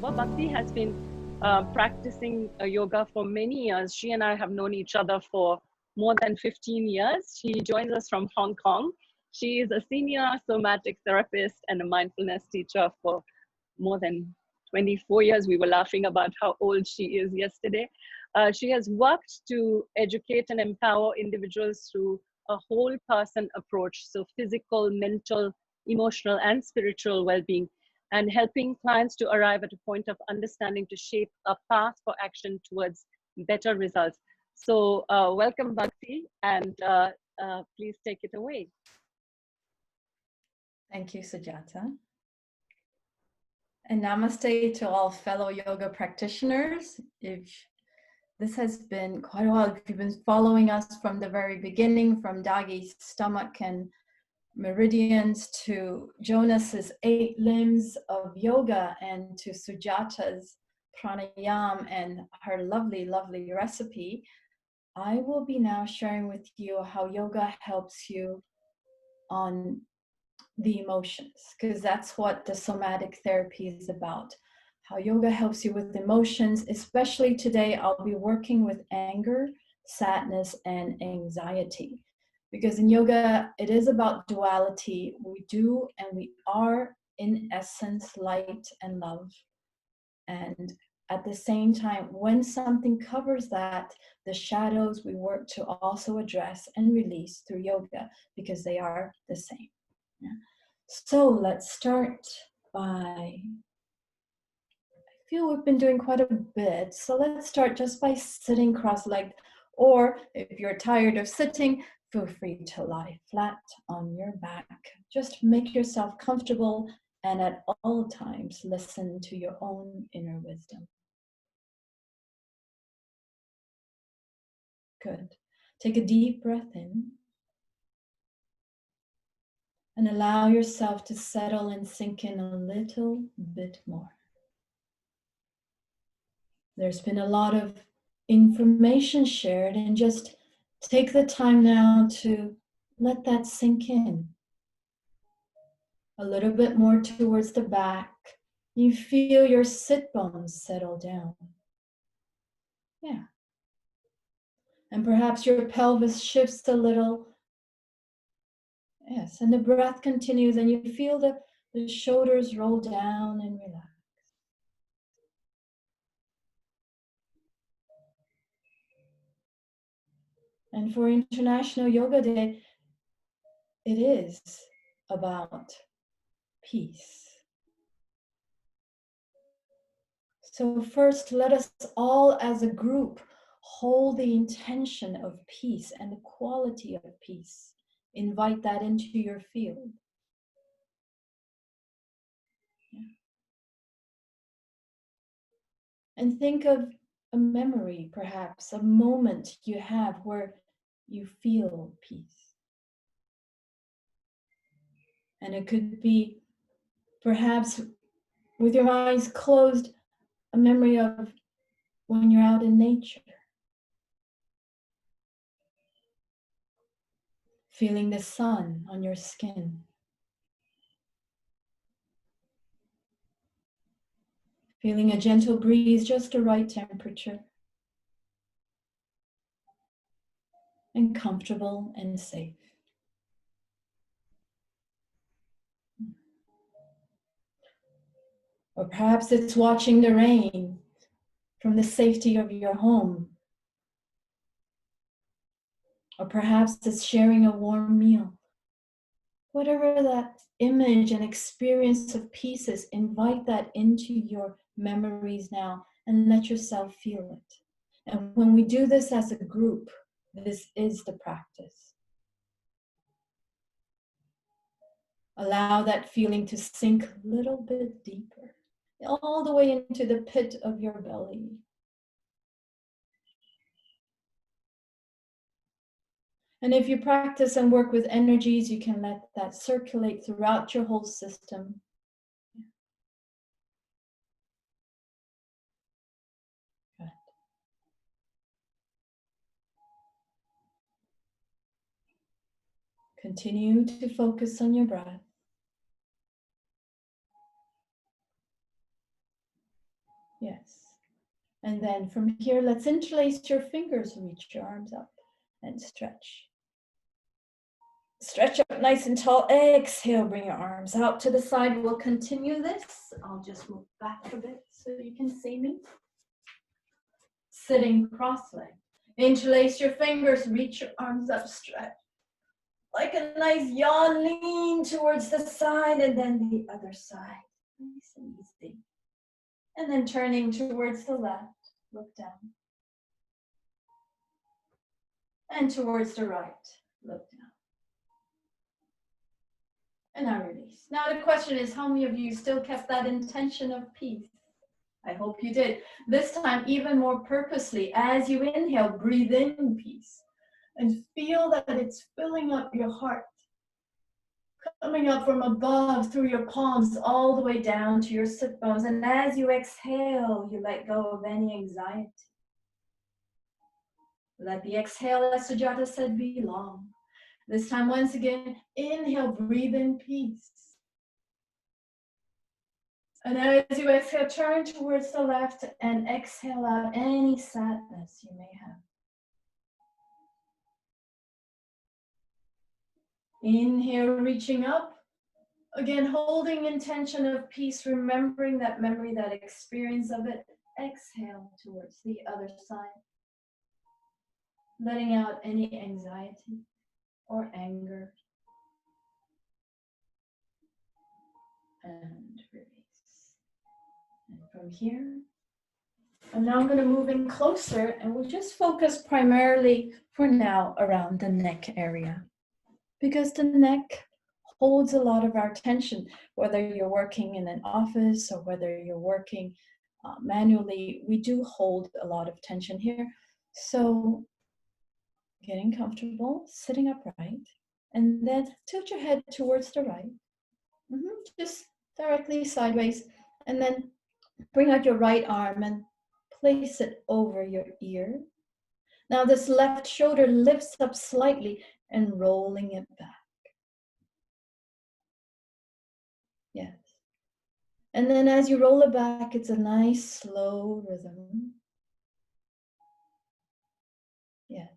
over. Bhakti has been practicing yoga for many years. She and I have known each other for more than 15 years. She joins us from Hong Kong. She is a senior somatic therapist and a mindfulness teacher for more than 24 years. We were laughing about how old she is yesterday. She has worked to educate and empower individuals through a whole person approach, so physical, mental, emotional, and spiritual well-being, and helping clients to arrive at a point of understanding to shape a path for action towards better results. So welcome, Bhakti, and please take it away. Thank you, Sujata. And namaste to all fellow yoga practitioners. If this has been quite a while, if you've been following us from the very beginning, from Dagi's stomach and meridians to Jonas's 8 limbs of yoga, and to Sujata's pranayam and her lovely, lovely recipe, I will be now sharing with you how yoga helps you on the emotions, because that's what the somatic therapy is about. How yoga helps you with emotions. Especially today, I'll be working with anger, sadness, and anxiety. Because in yoga, it is about duality. We do and we are, in essence, light and love. And at the same time, when something covers that, the shadows we work to also address and release through yoga, because they are the same. Yeah. So let's start by, I feel we've been doing quite a bit, so let's start just by sitting cross-legged, or if you're tired of sitting, feel free to lie flat on your back. Just make yourself comfortable, and at all times listen to your own inner wisdom. Good. Take a deep breath in. And allow yourself to settle and sink in a little bit more. There's been a lot of information shared, and just take the time now to let that sink in. A little bit more towards the back. You feel your sit bones settle down. Yeah. And perhaps your pelvis shifts a little. Yes, and the breath continues, and you feel the shoulders roll down and relax. And for International Yoga Day, it is about peace. So first, let us all as a group hold the intention of peace and the quality of peace. Invite that into your field. Yeah. And think of a memory, perhaps, a moment you have where you feel peace. And it could be, perhaps with your eyes closed, a memory of when you're out in nature. Feeling the sun on your skin. Feeling a gentle breeze, just the right temperature. And comfortable and safe. Or perhaps it's watching the rain from the safety of your home. Or perhaps it's sharing a warm meal. Whatever that image and experience of peace is, invite that into your memories now and let yourself feel it. And when we do this as a group, this is the practice. Allow that feeling to sink a little bit deeper, all the way into the pit of your belly. And if you practice and work with energies, you can let that circulate throughout your whole system. Good. Continue to focus on your breath. Yes. And then from here, let's interlace your fingers, reach your arms up and stretch. Stretch up nice and tall. Exhale, bring your arms out to the side. We'll continue this. I'll just move back a bit so you can see me. Sitting cross-legged. Interlace your fingers, reach your arms up, stretch. Like a nice yawn, lean towards the side and then the other side. Nice and easy. And then turning towards the left, look down. And towards the right, look down. And now release. Now the question is, how many of you still kept that intention of peace? I hope you did. This time, even more purposely, as you inhale, breathe in peace. And feel that it's filling up your heart. Coming up from above through your palms all the way down to your sit bones. And as you exhale, you let go of any anxiety. Let the exhale, as Sujata said, be long. This time, once again, inhale, breathe in peace. And as you exhale, turn towards the left and exhale out any sadness you may have. Inhale, reaching up. Again, holding intention of peace, remembering that memory, that experience of it. Exhale towards the other side. Letting out any anxiety or anger. And release. And from here, and now I'm going to move in closer and we'll just focus primarily for now around the neck area. Because the neck holds a lot of our attention, whether you're working in an office or whether you're working manually, we do hold a lot of tension here. So getting comfortable, sitting upright, and then tilt your head towards the right, just directly sideways, and then bring out your right arm and place it over your ear. Now this left shoulder lifts up slightly and rolling it back. Yes. And then as you roll it back, it's a nice slow rhythm. Yes.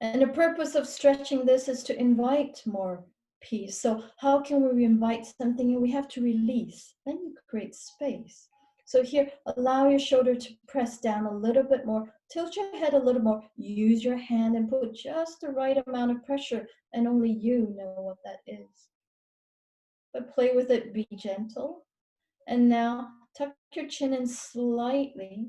And the purpose of stretching this is to invite more peace. So how can we invite something and we have to release? Then you create space. So here, allow your shoulder to press down a little bit more. Tilt your head a little more. Use your hand and put just the right amount of pressure. And only you know what that is. But play with it, be gentle. And now tuck your chin in slightly.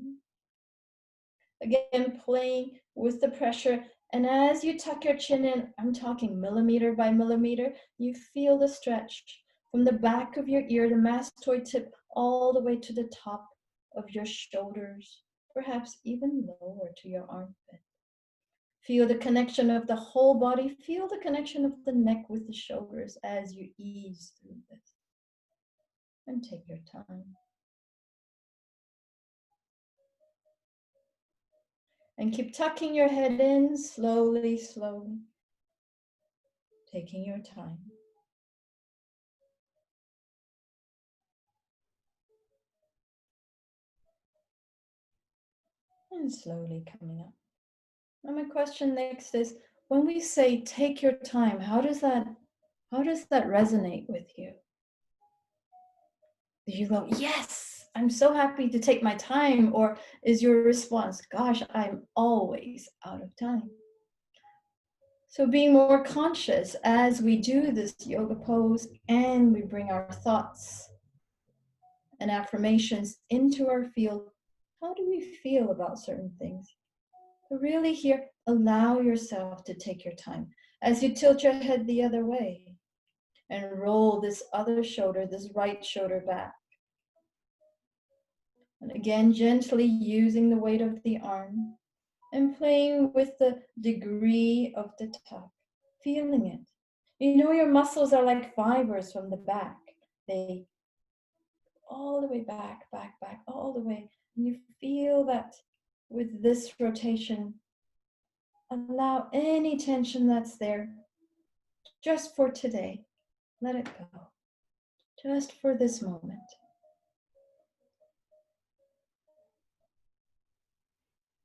Again, playing with the pressure. And as you tuck your chin in, I'm talking millimeter by millimeter, you feel the stretch from the back of your ear, the mastoid tip, all the way to the top of your shoulders, perhaps even lower to your armpit. Feel the connection of the whole body. Feel the connection of the neck with the shoulders as you ease through this. And take your time. And keep tucking your head in slowly, slowly. Taking your time. And slowly coming up. Now my question next is, when we say take your time, how does that resonate with you? Do you go, yes, I'm so happy to take my time? Or is your response, gosh, I'm always out of time? So being more conscious as we do this yoga pose and we bring our thoughts and affirmations into our field, how do we feel about certain things? But really here, allow yourself to take your time as you tilt your head the other way and roll this other shoulder, this right shoulder back. And again, gently using the weight of the arm and playing with the degree of the tuck, feeling it. You know your muscles are like fibers from the back. They all the way back, all the way. And you feel that with this rotation, allow any tension that's there just for today. Let it go. Just for this moment.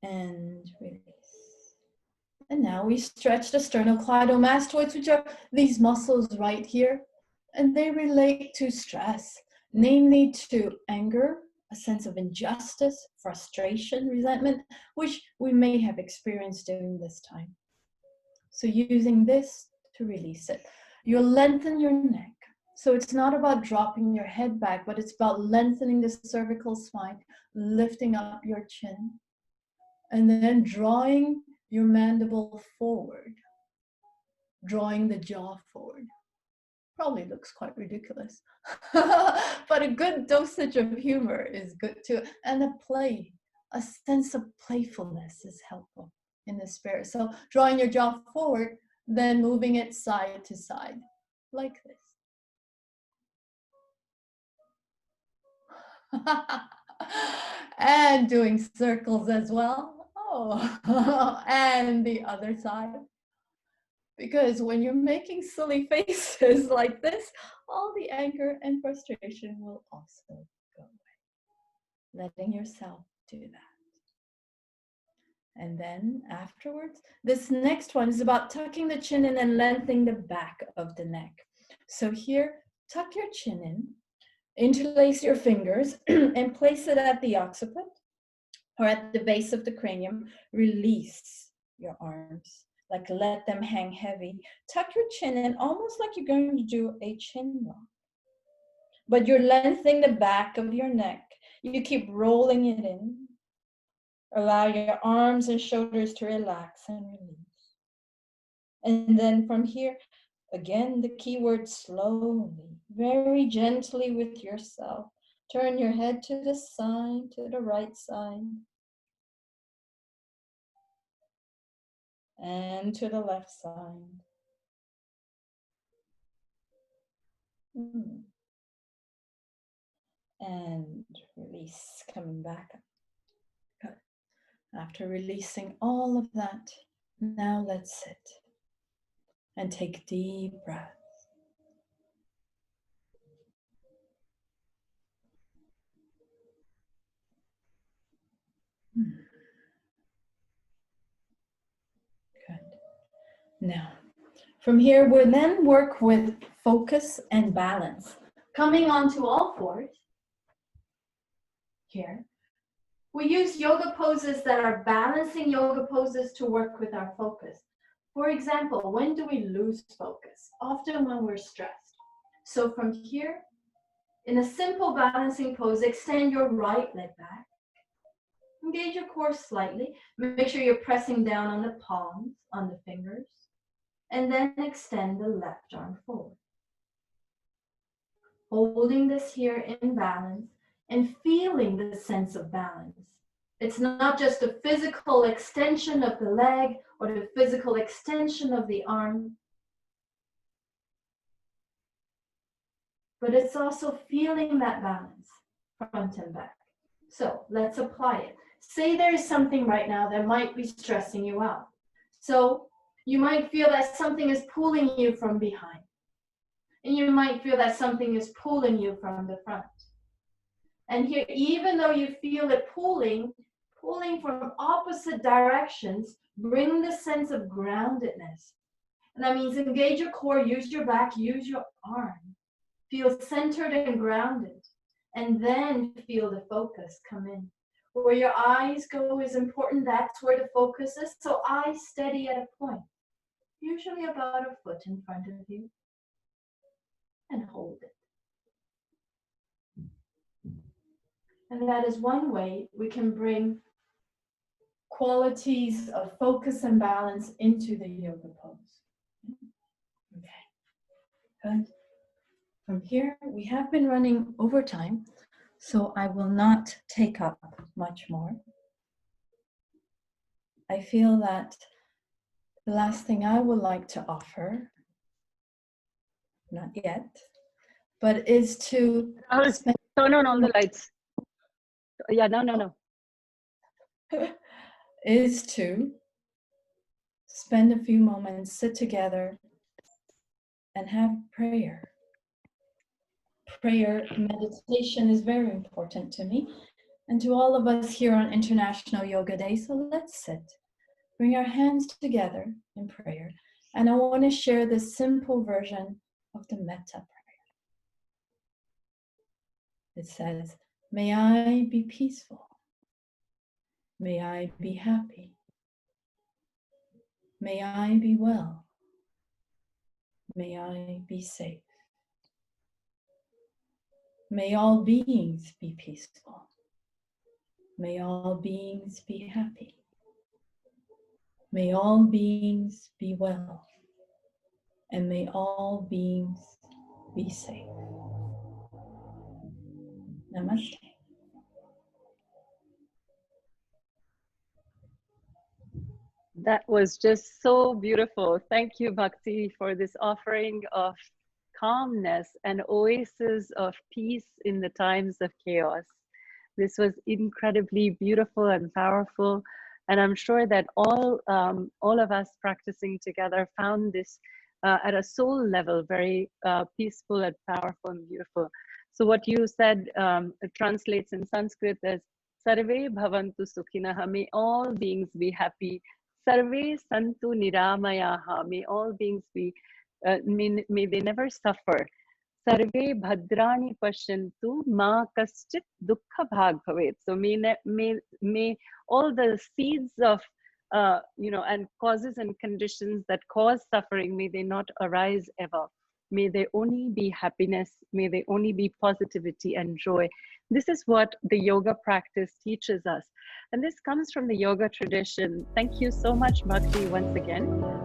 and release. And now we stretch the sternocleidomastoids, which are these muscles right here, and they relate to stress, namely to anger, a sense of injustice, frustration, resentment, which we may have experienced during this time. So using this to release it. You'll lengthen your neck. So it's not about dropping your head back, but it's about lengthening the cervical spine, lifting up your chin, and then drawing your mandible forward, drawing the jaw forward. Probably looks quite ridiculous, but a good dosage of humor is good too. And a play, a sense of playfulness is helpful in the spirit. So drawing your jaw forward, then moving it side to side, like this. And doing circles as well. Oh, and the other side. Because when you're making silly faces like this, all the anger and frustration will also go away. Letting yourself do that. And then afterwards, this next one is about tucking the chin in and lengthening the back of the neck. So here, tuck your chin in, interlace your fingers, and place it at the occiput or at the base of the cranium. Release your arms. Like let them hang heavy. Tuck your chin in almost like you're going to do a chin rock. But you're lengthening the back of your neck. You keep rolling it in. Allow your arms and shoulders to relax and release. And then from here, again, the key word slowly, very gently with yourself. Turn your head to the side, to the right side. And to the left side. And release, coming back up. Good. After releasing all of that, now let's sit and take deep breaths. Good. Now, from here, we'll then work with focus and balance. Coming onto all fours, here, we use yoga poses that are balancing yoga poses to work with our focus. For example, when do we lose focus? Often when we're stressed. So from here, in a simple balancing pose, extend your right leg back. Engage your core slightly. Make sure you're pressing down on the palms, on the fingers. And then extend the left arm forward. Holding this here in balance and feeling the sense of balance. It's not just a physical extension of the leg or the physical extension of the arm, but it's also feeling that balance front and back. So let's apply it. Say there is something right now that might be stressing you out. So you might feel that something is pulling you from behind. And you might feel that something is pulling you from the front. And here, even though you feel it pulling from opposite directions, bring the sense of groundedness. And that means engage your core, use your back, use your arm. Feel centered and grounded. And then feel the focus come in. Where your eyes go is important. That's where the focus is. So eyes steady at a point, usually about a foot in front of you. And hold it. And that is one way we can bring qualities of focus and balance into the yoga pose. Okay, good. From here, we have been running over time, so I will not take up much more. I feel that the last thing I would like to offer, not yet, but is to turn on all the lights. Yeah, no. Is to spend a few moments, sit together, and have prayer. Prayer meditation is very important to me. And to all of us here on International Yoga Day, so let's sit. Bring our hands together in prayer. And I want to share this simple version of the metta prayer. It says, may I be peaceful. May I be happy. May I be well. May I be safe. May all beings be peaceful. May all beings be happy. May all beings be well. And may all beings be safe. Namaste. That was just so beautiful. Thank you, Bhakti, for this offering of calmness and oasis of peace in the times of chaos. This was incredibly beautiful and powerful. And I'm sure that all of us practicing together found this at a soul level very peaceful and powerful and beautiful. So what you said translates in Sanskrit as Sarve bhavantu sukhinaha, may all beings be happy. Sarve santu niramayaha, may all beings be, may they never suffer. Sarve bhadrani pashyantu ma kaschit dukkha bhag bhavet. So may all the seeds of and causes and conditions that cause suffering, may they not arise ever. May they only be happiness. May they only be positivity and joy. This is what the yoga practice teaches us. And this comes from the yoga tradition. Thank you so much, Bhakti, once again.